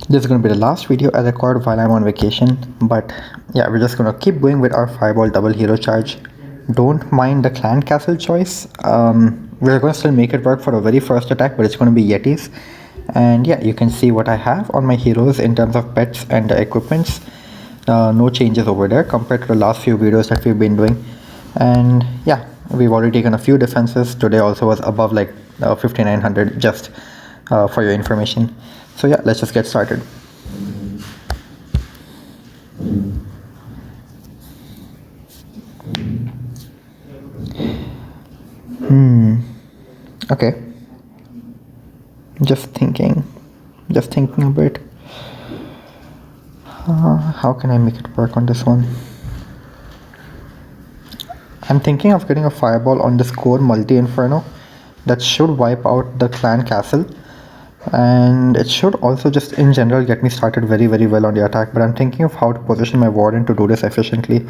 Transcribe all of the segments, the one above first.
This is going to be the last video I record while I'm on vacation, but yeah, we're just going to keep going with our fireball double hero charge. Don't mind the clan castle choice. We're going to still make it work for the very first attack, but it's going to be Yetis. And yeah, you can see what I have on my heroes in terms of pets and equipments. No changes over there compared to the last few videos that we've been doing. And yeah, we've already taken a few defenses. Today also was above like 5900, just for your information. So yeah, let's just get started. Okay. Just thinking a bit. How can I make it work on this one? I'm thinking of getting a fireball on this core multi-inferno that should wipe out the clan castle, and it should also just in general get me started very well on the attack, but I'm thinking of how to position my warden to do this efficiently.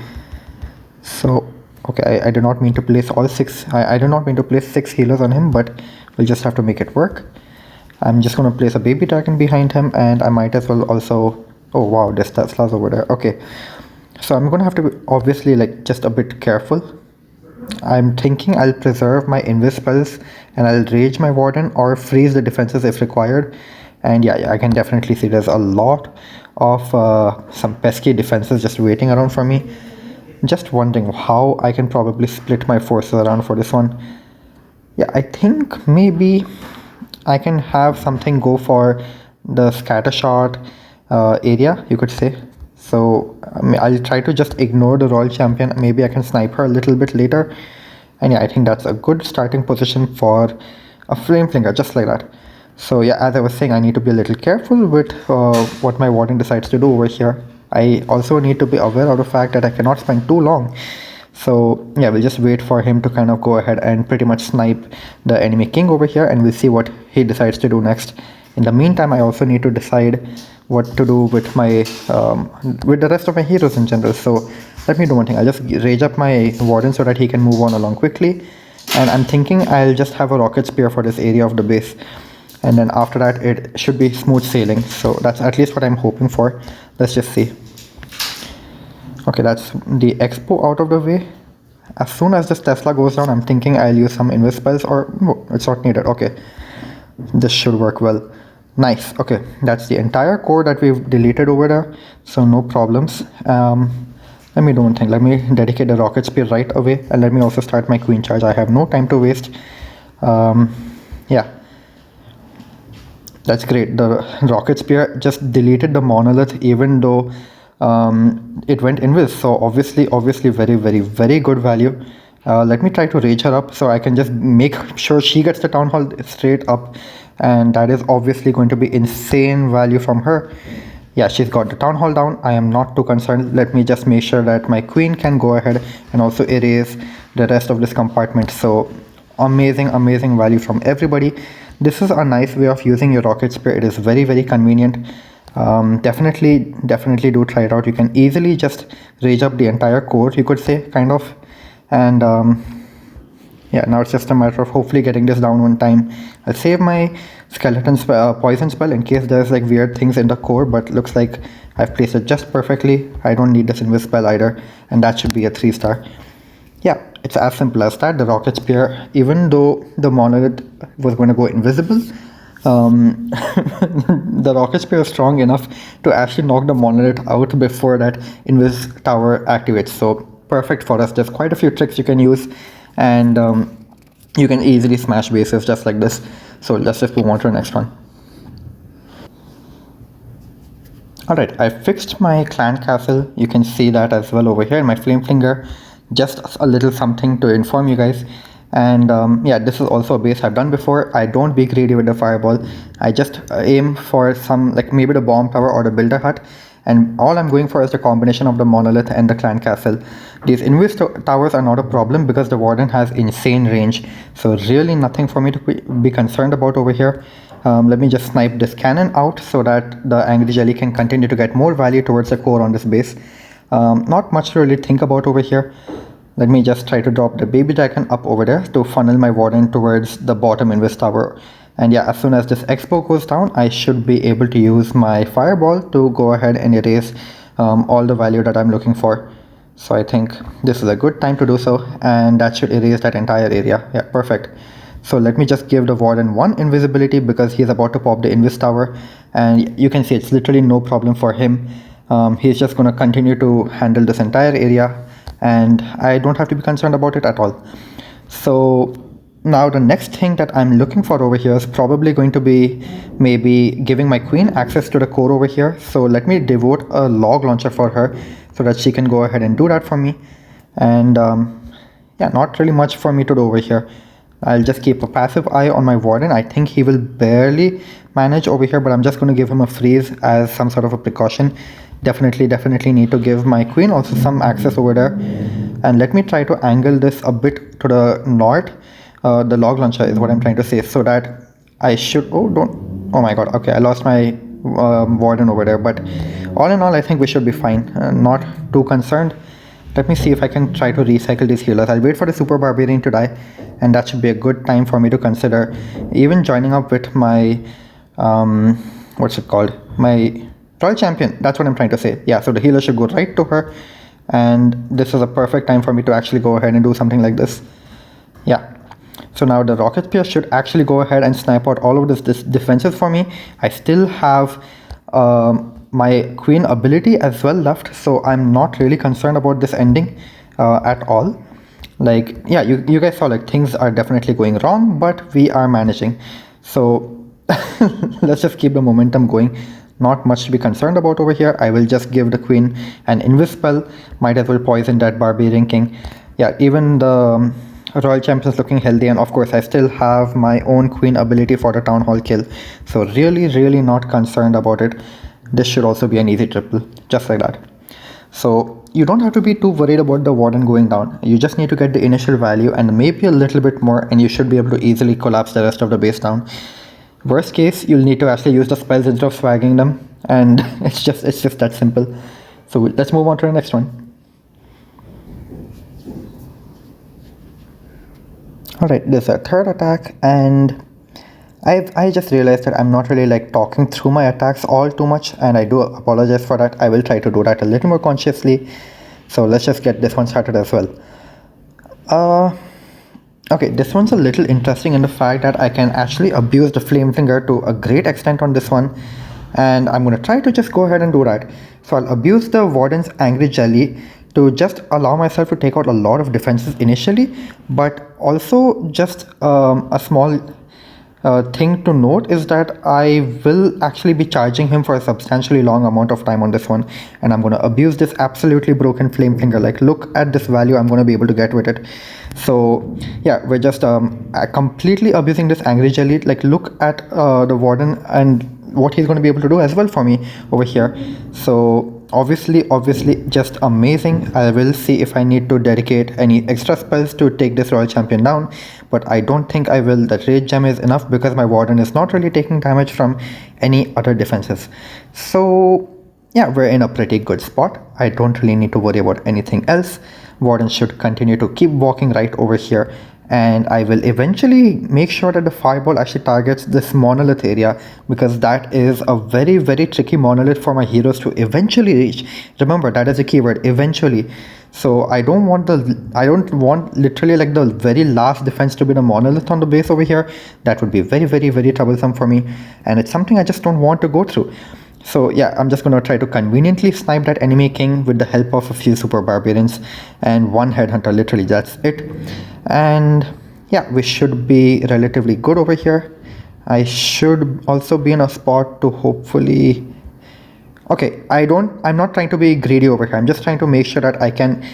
So okay, I do not mean to place all six. I do not mean to place 6 healers on him, but we'll just have to make it work. I'm just going to place a baby dragon behind him, and I might as well also... oh wow, there's Tesla's over there. Okay, so I'm going to have to be obviously like just a bit careful. I'm thinking I'll preserve my invis spells and I'll rage my warden or freeze the defenses if required. And yeah, I can definitely see there's a lot of some pesky defenses just waiting around for me. Just wondering how I can probably split my forces around for this one. Yeah, I think maybe I can have something go for the scatter shot area, you could say. So I'll try to just ignore the royal champion. Maybe I can snipe her a little bit later. And yeah, I think that's a good starting position for a flame flinger, just like that. So yeah, as I was saying, I need to be a little careful with what my warden decides to do over here. I also need to be aware of the fact that I cannot spend too long. So yeah, we'll just wait for him to kind of go ahead and pretty much snipe the enemy king over here, and we'll see what he decides to do next. In the meantime, I also need to decide what to do with my with the rest of my heroes in general. So let me do one thing. I'll just rage up my warden so that he can move on along quickly, and I'm thinking I'll just have a rocket spear for this area of the base, and then after that it should be smooth sailing. So that's at least what I'm hoping for. Let's just see. Okay, that's the expo out of the way. As soon as this Tesla goes down, I'm thinking I'll use some invis spells, or no, it's not needed. Okay, this should work well. Nice. Okay, that's the entire core that we've deleted over there, so no problems. Let me do one thing. Let me dedicate the rocket spear right away, and let me also start my queen charge. I have no time to waste. Yeah, that's great. The rocket spear just deleted the monolith, even though it went invis. So obviously very good value. Let me try to rage her up so I can just make sure she gets the town hall straight up, and that is obviously going to be insane value from her. Yeah, she's got the town hall down. I am not too concerned. Let me just make sure that my queen can go ahead and also erase the rest of this compartment. So amazing value from everybody. This is a nice way of using your rocket spear. It is very convenient. Definitely do try it out. You can easily just rage up the entire core, you could say, kind of. And yeah, now it's just a matter of hopefully getting this down one time. I'll save my skeleton poison spell in case there's like weird things in the core, but looks like I've placed it just perfectly. I don't need this invis spell either, and that should be a 3-star. Yeah, it's as simple as that. The rocket spear, even though the monolith was going to go invisible, the rocket spear is strong enough to actually knock the monolith out before that invis tower activates. So perfect for us. There's quite a few tricks you can use, and you can easily smash bases just like this. So let's just move on to the next one. Alright, I fixed my clan castle. You can see that as well over here in my flame flinger. Just a little something to inform you guys. And yeah, this is also a base I've done before. I don't be greedy with the fireball. I just aim for some, like maybe the bomb tower or the builder hut, and all I'm going for is the combination of the monolith and the clan castle. These invis towers are not a problem because the warden has insane range, so really nothing for me to be concerned about over here. Let me just snipe this cannon out so that the angry jelly can continue to get more value towards the core on this base. Not much to really think about over here. Let me just try to drop the baby dragon up over there to funnel my warden towards the bottom invis tower. And yeah, as soon as this expo goes down, I should be able to use my fireball to go ahead and erase all the value that I'm looking for. So I think this is a good time to do so, and that should erase that entire area. Yeah, perfect. So let me just give the warden one invisibility because he's about to pop the invis tower, and you can see it's literally no problem for him. He's just going to continue to handle this entire area, and I don't have to be concerned about it at all. So now the next thing that I'm looking for over here is probably going to be maybe giving my queen access to the core over here. So let me devote a log launcher for her so that she can go ahead and do that for me. And yeah, not really much for me to do over here. I'll just keep a passive eye on my warden. I think he will barely manage over here, but I'm just going to give him a freeze as some sort of a precaution. Definitely need to give my queen also some access over there. And let me try to angle this a bit to the north. The log launcher is what I'm trying to say, so that I should, oh my god, okay, I lost my warden over there, but all in all I think we should be fine. Not too concerned. Let me see if I can try to recycle these healers. I'll wait for the super barbarian to die, and that should be a good time for me to consider even joining up with my what's it called, my royal champion. That's what I'm trying to say. Yeah, so the healer should go right to her, and this is a perfect time for me to actually go ahead and do something like this. Yeah, so now the rocket spear should actually go ahead and snipe out all of this defenses for me. I still have my queen ability as well left, so I'm not really concerned about this ending at all. Like, yeah, you guys saw, like, things are definitely going wrong, but we are managing. So let's just keep the momentum going. Not much to be concerned about over here. I will just give the queen an invis spell. Might as well poison that barbarian king. Yeah, even the royal champion is looking healthy, and of course I still have my own queen ability for the town hall kill. So really not concerned about it. This should also be an easy triple, just like that. So you don't have to be too worried about the warden going down. You just need to get the initial value and maybe a little bit more, and you should be able to easily collapse the rest of the base down. Worst case, you'll need to actually use the spells instead of swagging them, and it's just that simple. So let's move on to the next one. Alright, there's a third attack, and I just realized that I'm not really like talking through my attacks all too much, and I do apologize for that. I will try to do that a little more consciously. So let's just get this one started as well. Okay, this one's a little interesting in the fact that I can actually abuse the flame finger to a great extent on this one, and I'm going to try to just go ahead and do that. So I'll abuse the warden's angry jelly to just allow myself to take out a lot of defenses initially, but also just a small thing to note is that I will actually be charging him for a substantially long amount of time on this one, and I'm going to abuse this absolutely broken flame finger. Like, look at this value I'm going to be able to get with it. So yeah, we're just completely abusing this angry jelly. Like, look at the warden and what he's going to be able to do as well for me over here. So obviously just amazing. I will see if I need to dedicate any extra spells to take this royal champion down, but I don't think I will. That rage gem is enough because my warden is not really taking damage from any other defenses. So yeah, we're in a pretty good spot. I don't really need to worry about anything else. Warden should continue to keep walking right over here, and I will eventually make sure that the fireball actually targets this monolith area, because that is a very tricky monolith for my heroes to eventually reach. Remember, that is a keyword, eventually. So I don't want literally like the very last defense to be the monolith on the base over here. That would be very troublesome for me, and it's something I just don't want to go through. So yeah, I'm just going to try to conveniently snipe that enemy king with the help of a few super barbarians and one headhunter. Literally, that's it. And yeah, we should be relatively good over here. I should also be in a spot to hopefully... Okay, I'm not trying to be greedy over here. I'm just trying to make sure that I can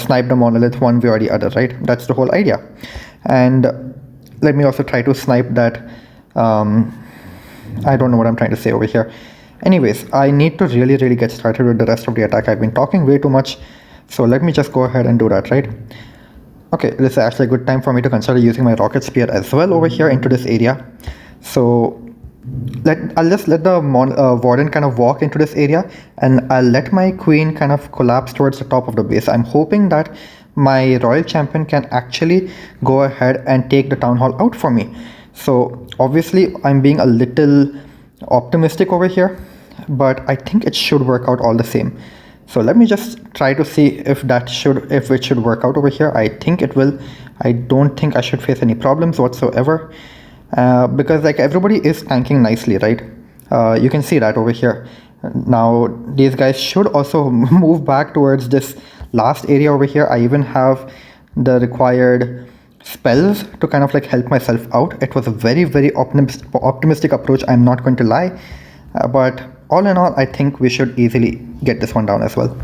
snipe the monolith one way or the other, right? That's the whole idea. And let me also try to snipe that... I don't know what I'm trying to say over here. Anyways, I need to really get started with the rest of the attack. I've been talking way too much, so let me just go ahead and do that, right? Okay, this is actually a good time for me to consider using my rocket spear as well over here into this area. So I'll just let the warden kind of walk into this area, and I'll let my queen kind of collapse towards the top of the base. I'm hoping that my royal champion can actually go ahead and take the town hall out for me. So obviously I'm being a little optimistic over here, but I think it should work out all the same. So let me just try to see if it should work out over here. I think it will. I don't think I should face any problems whatsoever, because like everybody is tanking nicely, right? You can see that over here. Now these guys should also move back towards this last area over here. I even have the required spells to kind of like help myself out. It was a very, very optimistic approach, I'm not going to lie. But all in all, I think we should easily get this one down as well.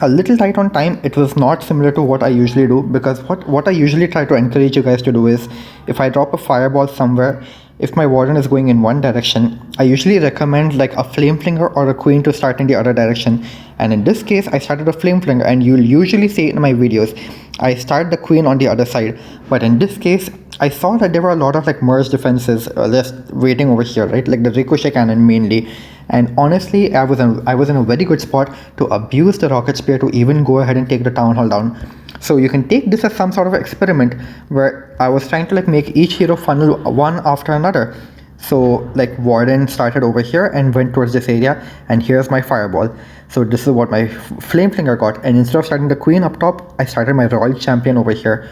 A little tight on time. It was not similar to what I usually do, because what I usually try to encourage you guys to do is, if I drop a fireball somewhere, if my warden is going in one direction, I usually recommend like a flame flinger or a queen to start in the other direction. And in this case, I started a flame flinger, and you'll usually see it in my videos, I start the queen on the other side. But in this case, I saw that there were a lot of like merge defenses just waiting over here, right? Like the ricochet cannon mainly. And honestly, I was in a very good spot to abuse the rocket spear to even go ahead and take the town hall down. So you can take this as some sort of experiment where I was trying to like make each hero funnel one after another. So like warden started over here and went towards this area, and here's my fireball. So this is what my flame flinger got, and instead of starting the queen up top, I started my royal champion over here.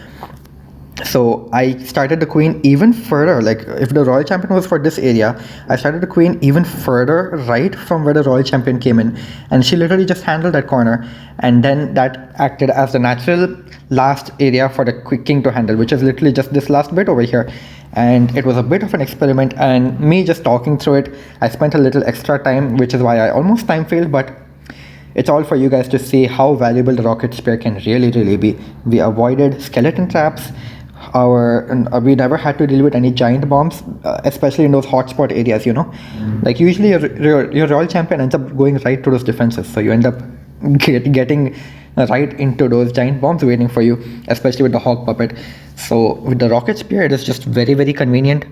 So I started the queen even further. Like if the royal champion was for this area, I started the queen even further right from where the royal champion came in, and she literally just handled that corner, and then that acted as the natural last area for the quick king to handle, which is literally just this last bit over here. And it was a bit of an experiment, and me just talking through it, I spent a little extra time, which is why I almost time failed, but it's all for you guys to see how valuable the rocket spear can really be. We avoided skeleton traps. We never had to deal with any giant bombs, especially in those hotspot areas, you know. Like usually your royal champion ends up going right to those defenses, so you end up getting right into those giant bombs waiting for you, especially with the hawk puppet. So with the rocket spear, it is just very convenient.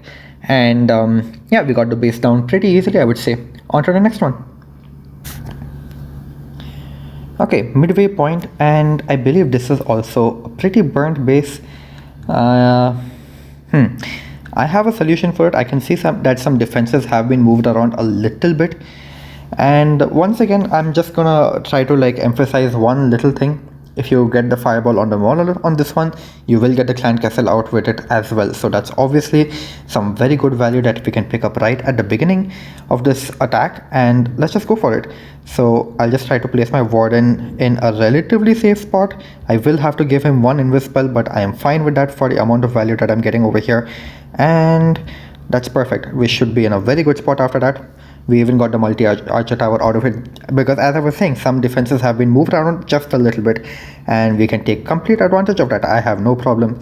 And yeah, we got the base down pretty easily, I would say. On to the next one. Okay, midway point, and I believe this is also a pretty burnt base. I have a solution for it. I can see that some defenses have been moved around a little bit, and once again I'm just gonna try to like emphasize one little thing. If you get the fireball on the wall on this one, you will get the clan castle out with it as well. So that's obviously some very good value that we can pick up right at the beginning of this attack, and let's just go for it. So I'll just try to place my warden in a relatively safe spot. I will have to give him one invis spell, but I am fine with that for the amount of value that I'm getting over here, and that's perfect. We should be in a very good spot after that. We even got the multi-archer tower out of it, because as I was saying, some defenses have been moved around just a little bit, and we can take complete advantage of that. I have no problem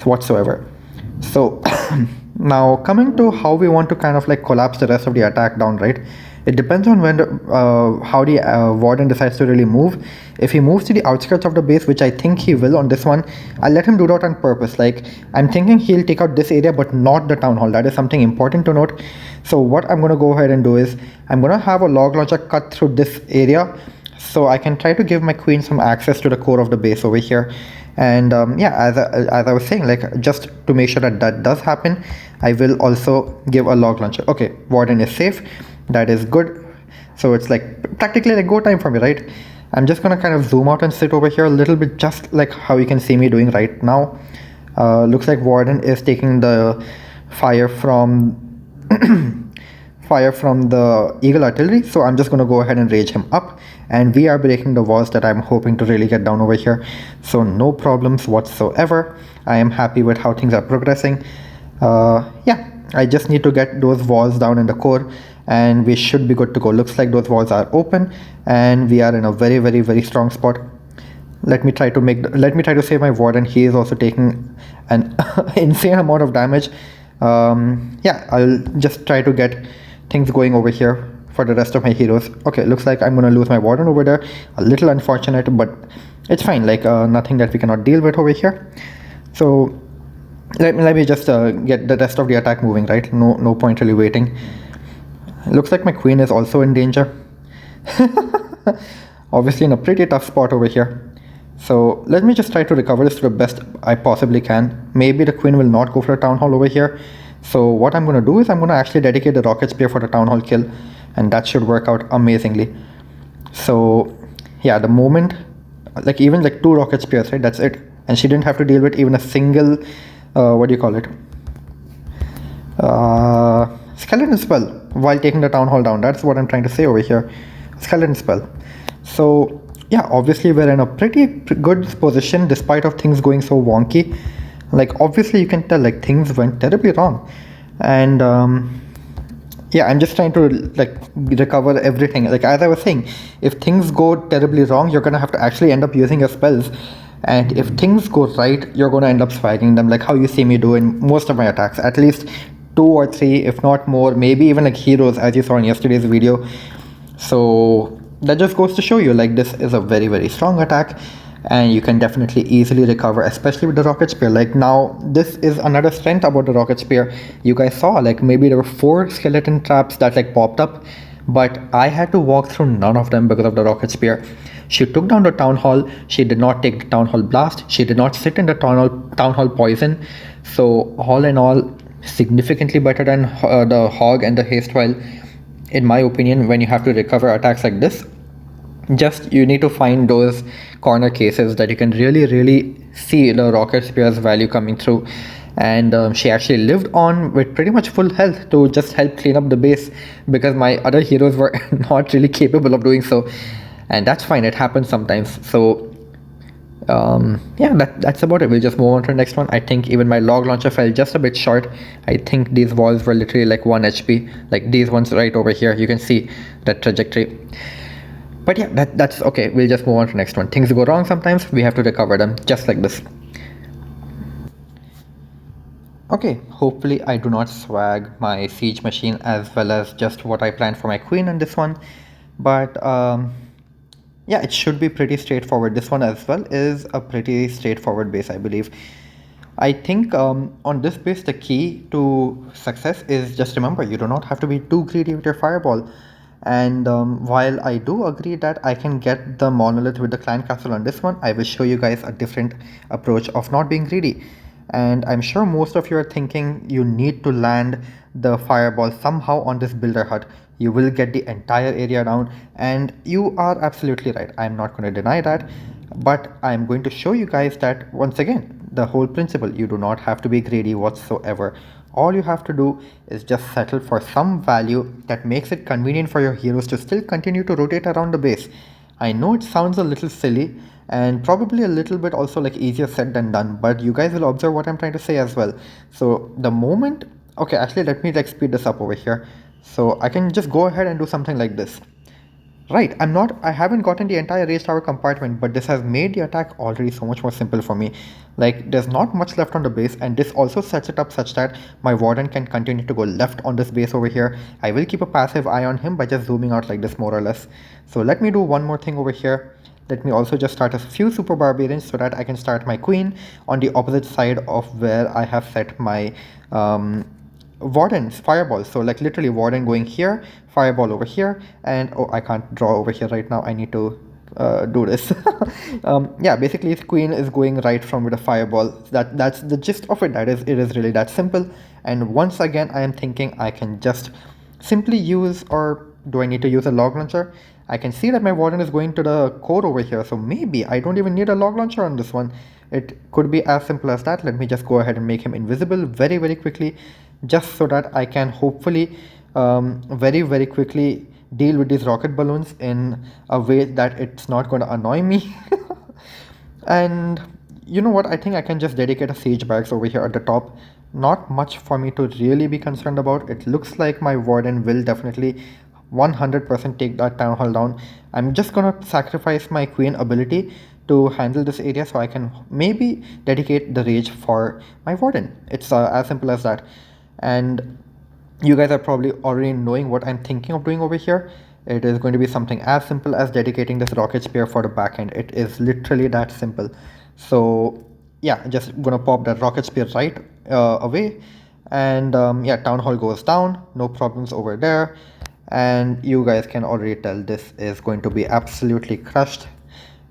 whatsoever. So now coming to how we want to kind of like collapse the rest of the attack down, right? It depends on when how the warden decides to really move. If he moves to the outskirts of the base, which I think he will on this one, I'll let him do that on purpose. Like I'm thinking he'll take out this area but not the town hall. That is something important to note. So what I'm going to go ahead and do is I'm going to have a log launcher cut through this area, so I can try to give my queen some access to the core of the base over here. And yeah, as I was saying, like just to make sure that that does happen, I will also give a log launcher. Okay, warden is safe. That is good. So it's like practically like go time for me, right? I'm just gonna kind of zoom out and sit over here a little bit, just like how you can see me doing right now. Looks like warden is taking the fire from the eagle artillery, so I'm just going to go ahead and rage him up, and we are breaking the walls that I'm hoping to really get down over here. So no problems whatsoever. I am happy with how things are progressing. Yeah, I just need to get those walls down in the core, and we should be good to go. Looks like those walls are open, and we are in a very strong spot. Let me try to save my warden. He is also taking an insane amount of damage. Yeah, I'll just try to get things going over here for the rest of my heroes. Okay, looks like I'm gonna lose my warden over there. A little unfortunate, but it's fine. Like nothing that we cannot deal with over here. So let me just get the rest of the attack moving, right? No point really waiting. Looks like my queen is also in danger. Obviously in a pretty tough spot over here. So let me just try to recover this to the best I possibly can. Maybe the queen will not go for a town hall over here. So what I'm going to do is I'm going to actually dedicate the rocket spear for the town hall kill, and that should work out amazingly. So yeah, the moment, like even like 2 rocket spears, right, that's it, and she didn't have to deal with even a single what do you call it, skeleton spell while taking the town hall down. That's what I'm trying to say over here, skeleton spell. So yeah, obviously we're in a pretty good position despite of things going so wonky. Like obviously you can tell like things went terribly wrong, and yeah, I'm just trying to like recover everything. Like as I was saying, if things go terribly wrong, you're gonna have to actually end up using your spells, and if things go right, you're gonna end up swagging them, like how you see me do in most of my attacks. At least 2 or 3, if not more, maybe even like heroes, as you saw in yesterday's video. So that just goes to show you, like, this is a very, very strong attack, and you can definitely easily recover, especially with the rocket spear. Like now, this is another strength about the rocket spear. You guys saw, like, maybe there were 4 skeleton traps that like popped up, but I had to walk through none of them because of the rocket spear. She took down the town hall. She did not take the town hall blast. She did not sit in the town hall poison. So all in all, significantly better than the hog and the haste vial, in my opinion, when you have to recover attacks like this. Just you need to find those corner cases that you can really see the rocket spear's value coming through. And she actually lived on with pretty much full health to just help clean up the base, because my other heroes were not really capable of doing so, and that's fine, it happens sometimes. So yeah, that's about it. We'll just move on to the next one. I think even my log launcher fell just a bit short. I think these walls were literally like 1 HP, like these ones right over here. You can see that trajectory. But yeah, that's okay. We'll just move on to the next one. Things go wrong sometimes, we have to recover them, just like this. Okay, hopefully I do not swag my siege machine as well as just what I planned for my queen in this one. But yeah, it should be pretty straightforward. This one as well is a pretty straightforward base, I believe. I think on this base, the key to success is just remember, you do not have to be too greedy with your fireball. And while I do agree that I can get the monolith with the clan castle on this one, I will show you guys a different approach of not being greedy. And I'm sure most of you are thinking you need to land the fireball somehow on this builder hut. You will get the entire area down, and you are absolutely right. I'm not going to deny that, but I'm going to show you guys that once again, the whole principle, you do not have to be greedy whatsoever. All you have to do is just settle for some value that makes it convenient for your heroes to still continue to rotate around the base. I know it sounds a little silly and probably a little bit also like easier said than done, but you guys will observe what I'm trying to say as well. So the moment, okay, actually let me like speed this up over here. So I can just go ahead and do something like this. Right, I haven't gotten the entire raised tower compartment, but this has made the attack already so much more simple for me. Like, there's not much left on the base, and this also sets it up such that my warden can continue to go left on this base over here. I will keep a passive eye on him by just zooming out like this, more or less. So let me do one more thing over here. Let me also just start a few super barbarians so that I can start my queen on the opposite side of where I have set my warden's fireball. So like literally warden going here, fireball over here, and oh, I can't draw over here right now. I need to do this. Yeah, basically his queen is going right from with a fireball. That's the gist of it. It is really that simple. And once again, I am thinking I can just simply use, or do I need to use a log launcher? I can see that my warden is going to the core over here, so maybe I don't even need a log launcher on this one. It could be as simple as that. Let me just go ahead and make him invisible very quickly, just so that I can hopefully very quickly deal with these rocket balloons in a way that it's not going to annoy me. And you know what, I think I can just dedicate a siege barracks over here at the top. Not much for me to really be concerned about. It looks like my warden will definitely 100% take that town hall down. I'm just gonna sacrifice my queen ability to handle this area so I can maybe dedicate the rage for my warden. It's as simple as that. And you guys are probably already knowing what I'm thinking of doing over here. It is going to be something as simple as dedicating this rocket spear for the back end. It is literally that simple. So yeah, just gonna pop that rocket spear right away, and yeah, town hall goes down, no problems over there. And you guys can already tell this is going to be absolutely crushed.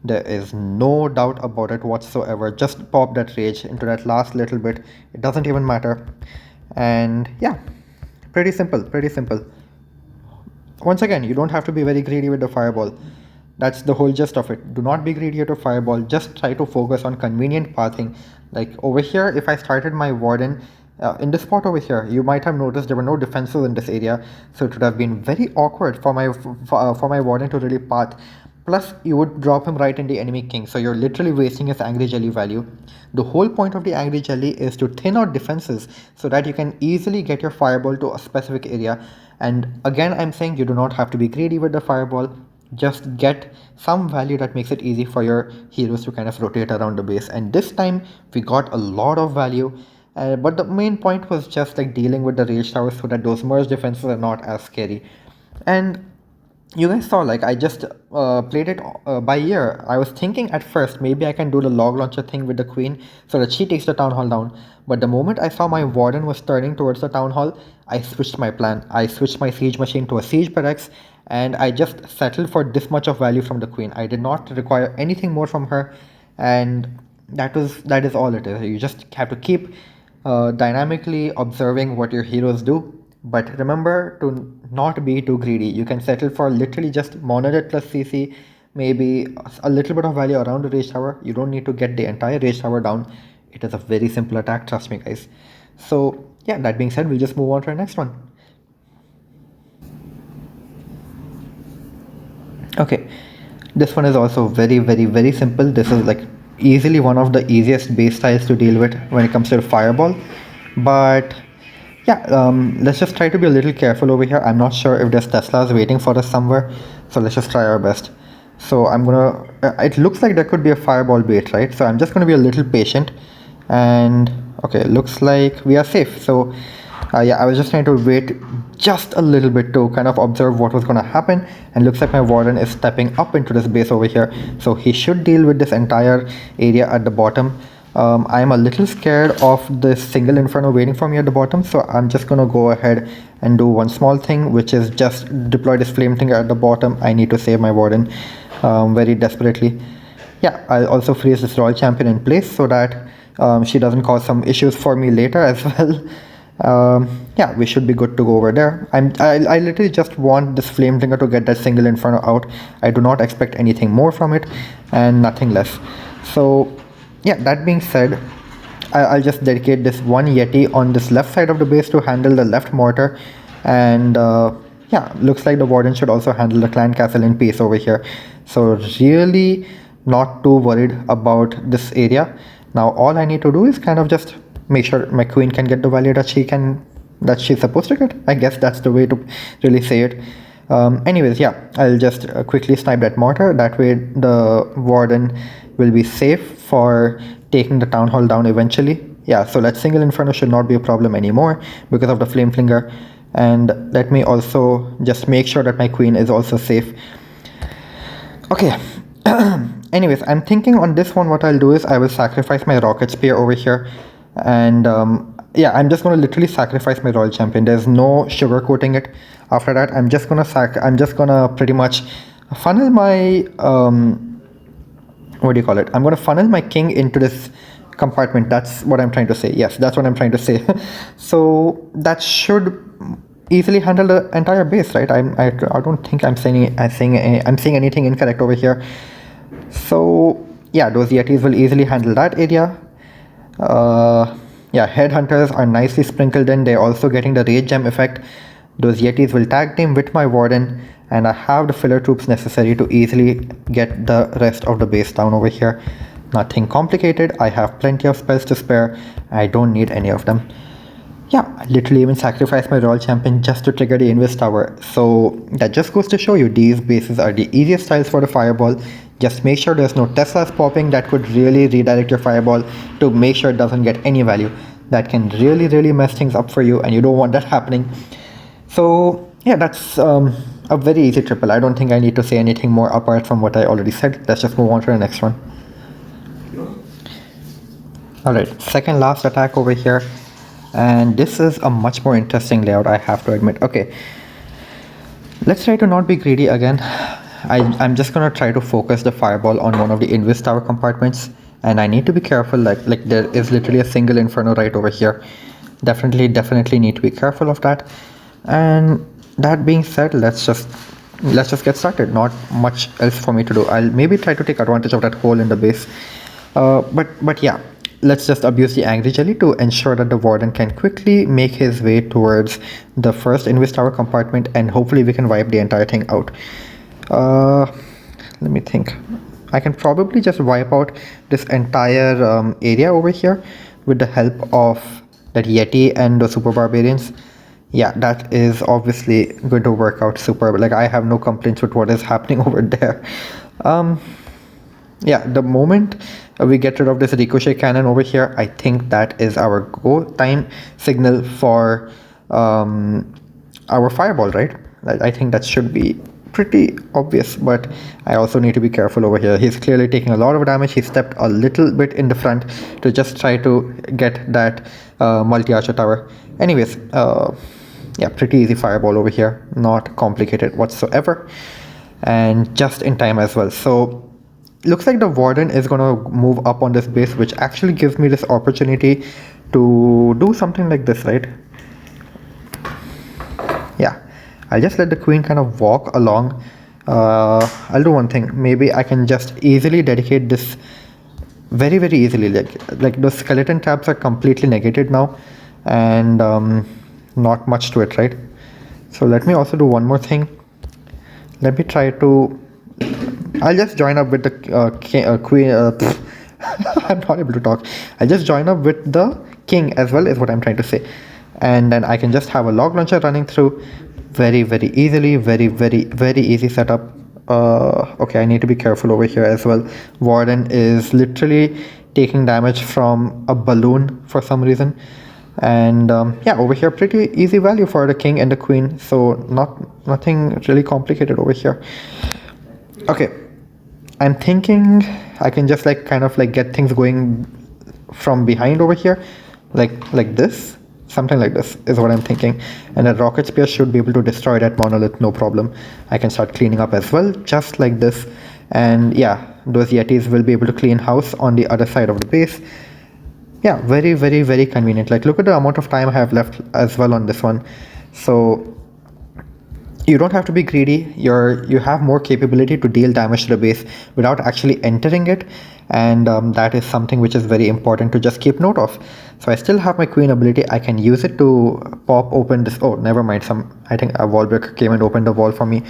There is no doubt about it whatsoever. Just pop that rage into that last little bit. It doesn't even matter. And yeah, pretty simple, pretty simple. Once again, you don't have to be very greedy with the fireball. That's the whole gist of it. Do not be greedy with the fireball. Just try to focus on convenient pathing. Like over here, if I started my warden in this spot over here, you might have noticed there were no defenses in this area, so it would have been very awkward for my warden to really path. Plus, you would drop him right in the enemy king, so you're literally wasting his angry jelly value. The whole point of the angry jelly is to thin out defenses so that you can easily get your fireball to a specific area. And again, I'm saying you do not have to be greedy with the fireball. Just get some value that makes it easy for your heroes to kind of rotate around the base. And this time we got a lot of value. But the main point was just like dealing with the rage towers so that those merge defenses are not as scary. And you guys saw, like, I just played it by ear. I was thinking at first maybe I can do the log launcher thing with the queen so that she takes the town hall down. But the moment I saw my warden was turning towards the town hall, I switched my plan. I switched my siege machine to a siege barracks, and I just settled for this much of value from the queen. I did not require anything more from her, and that is all it is. You just have to keep dynamically observing what your heroes do. But remember to not be too greedy. You can settle for literally just monojet plus CC, maybe a little bit of value around the rage tower. You don't need to get the entire rage tower down. It is a very simple attack, trust me guys. So yeah, that being said, we'll just move on to the next one. Okay, this one is also very simple. This is like easily one of the easiest base styles to deal with when it comes to fireball. But yeah, let's just try to be a little careful over here. I'm not sure if there's Teslas waiting for us somewhere, so let's just try our best. So I'm gonna, it looks like there could be a fireball bait, right? So I'm just gonna be a little patient. And okay, looks like we are safe. So yeah, I was just trying to wait just a little bit to kind of observe what was going to happen, and looks like my warden is stepping up into this base over here, so he should deal with this entire area at the bottom. I'm a little scared of this single inferno waiting for me at the bottom, so I'm just gonna go ahead and do one small thing, which is just deploy this flame thing at the bottom. I need to save my warden very desperately. Yeah, I'll also freeze this royal champion in place so that she doesn't cause some issues for me later as well. Yeah, we should be good to go over there. I literally just want this flame bringer to get that single inferno out. I do not expect anything more from it and nothing less. So yeah, that being said, I'll just dedicate this one Yeti on this left side of the base to handle the left mortar. And yeah, looks like the warden should also handle the clan castle in peace over here. So really not too worried about this area. Now all I need to do is kind of just make sure my queen can get the value that she's supposed to get. I guess that's the way to really say it. Anyways, yeah, I'll just quickly snipe that mortar. That way the warden will be safe for taking the town hall down eventually. Yeah, so that single inferno should not be a problem anymore because of the flame flinger. And let me also just make sure that my queen is also safe. Okay. Anyways, I'm thinking on this one what I'll do is I will sacrifice my rocket spear over here. And yeah, I'm just going to literally sacrifice my royal champion. There's no sugarcoating it. After that, I'm just gonna pretty much funnel my what do you call it? I'm gonna funnel my king into this compartment. That's what I'm trying to say. Yes, that's what I'm trying to say. So that should easily handle the entire base, right? I don't think I'm saying anything incorrect over here. So yeah, those Yetis will easily handle that area. Yeah, headhunters are nicely sprinkled in. They're also getting the rage gem effect. Those Yetis will tag team with my warden, and I have the filler troops necessary to easily get the rest of the base down over here. Nothing complicated. I have plenty of spells to spare. I don't need any of them. Yeah, I literally even sacrificed my royal champion just to trigger the invis tower. So that just goes to show you these bases are the easiest styles for the fireball. Just make sure there's no Teslas popping that could really redirect your fireball to make sure it doesn't get any value. That can really mess things up for you, and you don't want that happening. So yeah, that's a very easy triple. I don't think I need to say anything more apart from what I already said. Let's just move on to the next one. Alright, second last attack over here. And this is a much more interesting layout, I have to admit. Okay, let's try to not be greedy again. I'm just gonna try to focus the fireball on one of the invis tower compartments, and I need to be careful. Like there is literally a single inferno right over here. Definitely need to be careful of that. And that being said, let's just get started. Not much else for me to do. I'll maybe try to take advantage of that hole in the base. But yeah, let's just abuse the angry jelly to ensure that the warden can quickly make his way towards the first invis tower compartment, and hopefully we can wipe the entire thing out. Let me think. I can probably just wipe out this entire area over here with the help of that Yeti and the Super Barbarians. Yeah, that is obviously going to work out super. Like, I have no complaints with what is happening over there. Yeah, the moment we get rid of this ricochet cannon over here, I think that is our go time signal for our fireball, right? I think that should be pretty obvious, but I also need to be careful over here. He's clearly taking a lot of damage. He stepped a little bit in the front to just try to get that multi-archer tower. Anyways, yeah, pretty easy fireball over here, not complicated whatsoever, and just in time as well. So looks like the warden is going to move up on this base, which actually gives me this opportunity to do something like this, right? Yeah, I'll just let the queen kind of walk along. I'll do one thing. Maybe I can just easily dedicate this very easily. Like those skeleton traps are completely negated now, and not much to it, right? So let me also do one more thing. Let me try to I'll just join up with the queen. I'm not able to talk. I'll just join up with the king as well, is what I'm trying to say. And then I can just have a log launcher running through very easily. Very easy setup. Okay, I need to be careful over here as well. Warden is literally taking damage from a balloon for some reason. And yeah, over here pretty easy value for the king and the queen, so nothing really complicated over here. Okay, I'm thinking I can just like kind of like get things going from behind over here, like this, something like this is what I'm thinking. And a rocket spear should be able to destroy that monolith, no problem. I can start cleaning up as well, just like this. And yeah, those yetis will be able to clean house on the other side of the base. Yeah, very convenient. Like, look at the amount of time I have left as well on this one. So you don't have to be greedy. You have more capability to deal damage to the base without actually entering it, and that is something which is very important to just keep note of. So I still have my queen ability. I can use it to pop open this. Oh, never mind. I think a wall breaker came and opened the wall for me.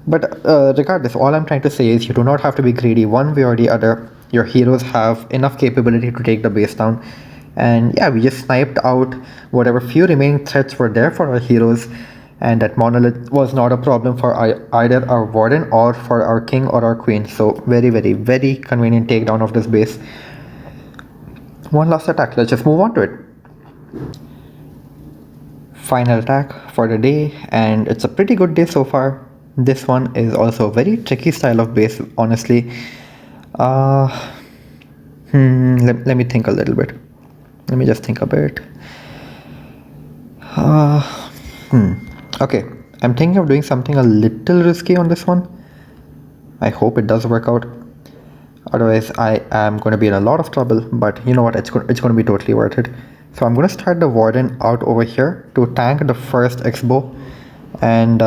But regardless, all I'm trying to say is you do not have to be greedy one way or the other. Your heroes have enough capability to take the base down. And yeah, we just sniped out whatever few remaining threats were there for our heroes. And that monolith was not a problem for either our warden or for our king or our queen. So very convenient takedown of this base. One last attack. Let's just move on to it. Final attack for the day, and it's a pretty good day so far. This one is also a very tricky style of base, honestly. Let me think a little bit. Let me just think a bit. Okay, I'm thinking of doing something a little risky on this one. I hope it does work out. Otherwise, I am going to be in a lot of trouble. But you know what? It's going to be totally worth it. So I'm going to start the warden out over here to tank the first X-bow. And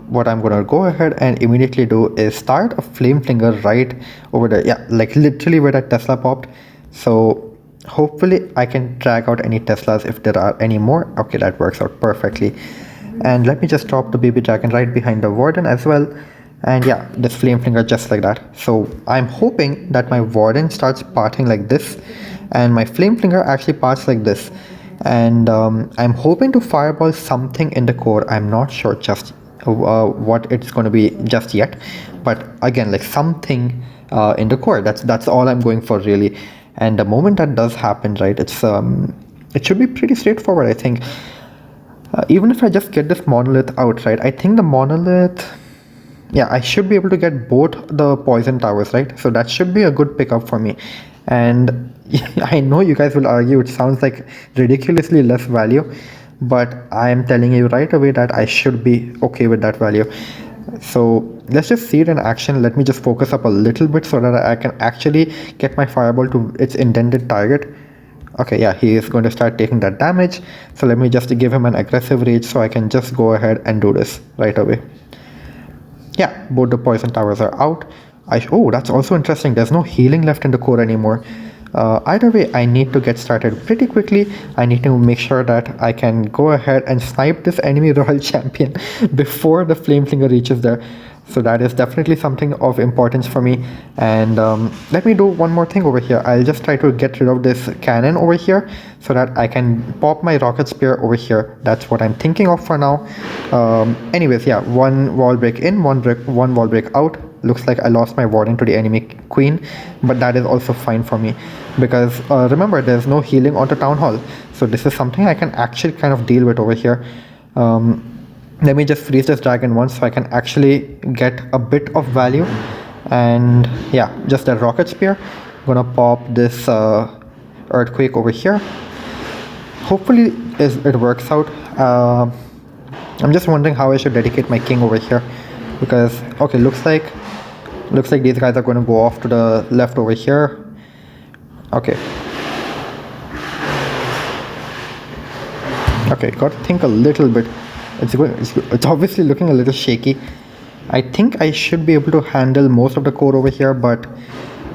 what I'm going to go ahead and immediately do is start a flame flinger right over there. Yeah, like literally where that Tesla popped. So hopefully I can drag out any Teslas if there are any more. Okay, that works out perfectly. And let me just drop the baby dragon right behind the warden as well. And yeah, this flame flinger just like that. So I'm hoping that my warden starts parting like this, and my flame flinger actually parts like this. And I'm hoping to fireball something in the core. I'm not sure just what it's going to be just yet, but again, like something in the core. That's all I'm going for, really. And the moment that does happen, right, it should be pretty straightforward, I think. Even if I just get this monolith out, right, I think the monolith, yeah, I should be able to get both the poison towers, right? So that should be a good pickup for me. And I know you guys will argue it sounds like ridiculously less value, but I am telling you right away that I should be okay with that value. So let's just see it in action. Let me just focus up a little bit so that I can actually get my fireball to its intended target. Okay, yeah, he is going to start taking that damage. So let me just give him an aggressive rage so I can just go ahead and do this right away. Yeah, both the poison towers are out. Oh, that's also interesting. There's no healing left in the core anymore. Either way, I need to get started pretty quickly. I need to make sure that I can go ahead and snipe this enemy royal champion before the flame flinger reaches there. So that is definitely something of importance for me. And let me do one more thing over here. I'll just try to get rid of this cannon over here so that I can pop my rocket spear over here. That's what I'm thinking of for now. Anyways, yeah, one wall break in, one wall break out. Looks like I lost my warden to the enemy queen, but that is also fine for me because remember, there's no healing on the town hall. So this is something I can actually kind of deal with over here. Let me just freeze this dragon once so I can actually get a bit of value. And yeah, just a rocket spear. I'm gonna pop this earthquake over here. Hopefully it works out. I'm just wondering how I should dedicate my king over here because okay, looks like these guys are going to go off to the left over here. Okay, got to think a little bit. It's obviously looking a little shaky. I think I should be able to handle most of the core over here, but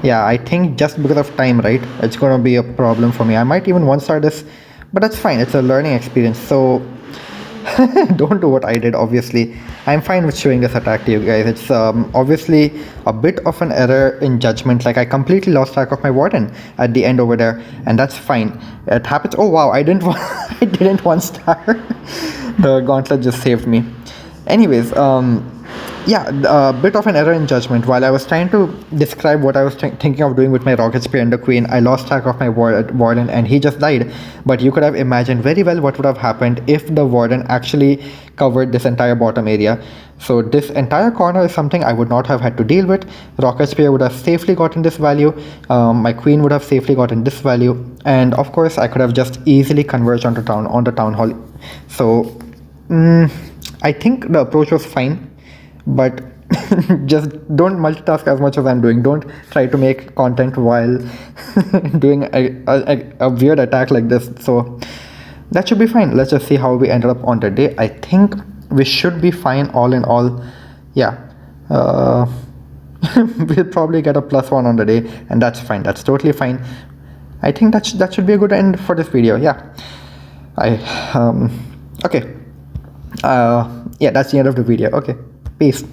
yeah, I think just because of time, right, it's gonna be a problem for me. I might even one-star this, but that's fine. It's a learning experience, so don't do what I did. Obviously, I'm fine with showing this attack to you guys. It's obviously a bit of an error in judgment. Like I completely lost track of my warden at the end over there, and that's fine. It happens. Oh wow, I didn't I didn't one-star. The gauntlet just saved me. Anyways, yeah, a bit of an error in judgment. While I was trying to describe what I was thinking of doing with my rocket spear and the queen, I lost track of my warden and he just died. But you could have imagined very well what would have happened if the warden actually covered this entire bottom area. So this entire corner is something I would not have had to deal with. Rocket spear would have safely gotten this value. My queen would have safely gotten this value. And of course, I could have just easily converged on the town hall. So I think the approach was fine. But just don't multitask as much as I'm doing. Don't try to make content while doing a weird attack like this. So that should be fine. Let's just see how we ended up on the day. I think we should be fine all in all. Yeah, we'll probably get a +1 on the day, and that's fine. That's totally fine. I think that should be a good end for this video. Yeah, okay. Yeah, that's the end of the video. Okay, peace.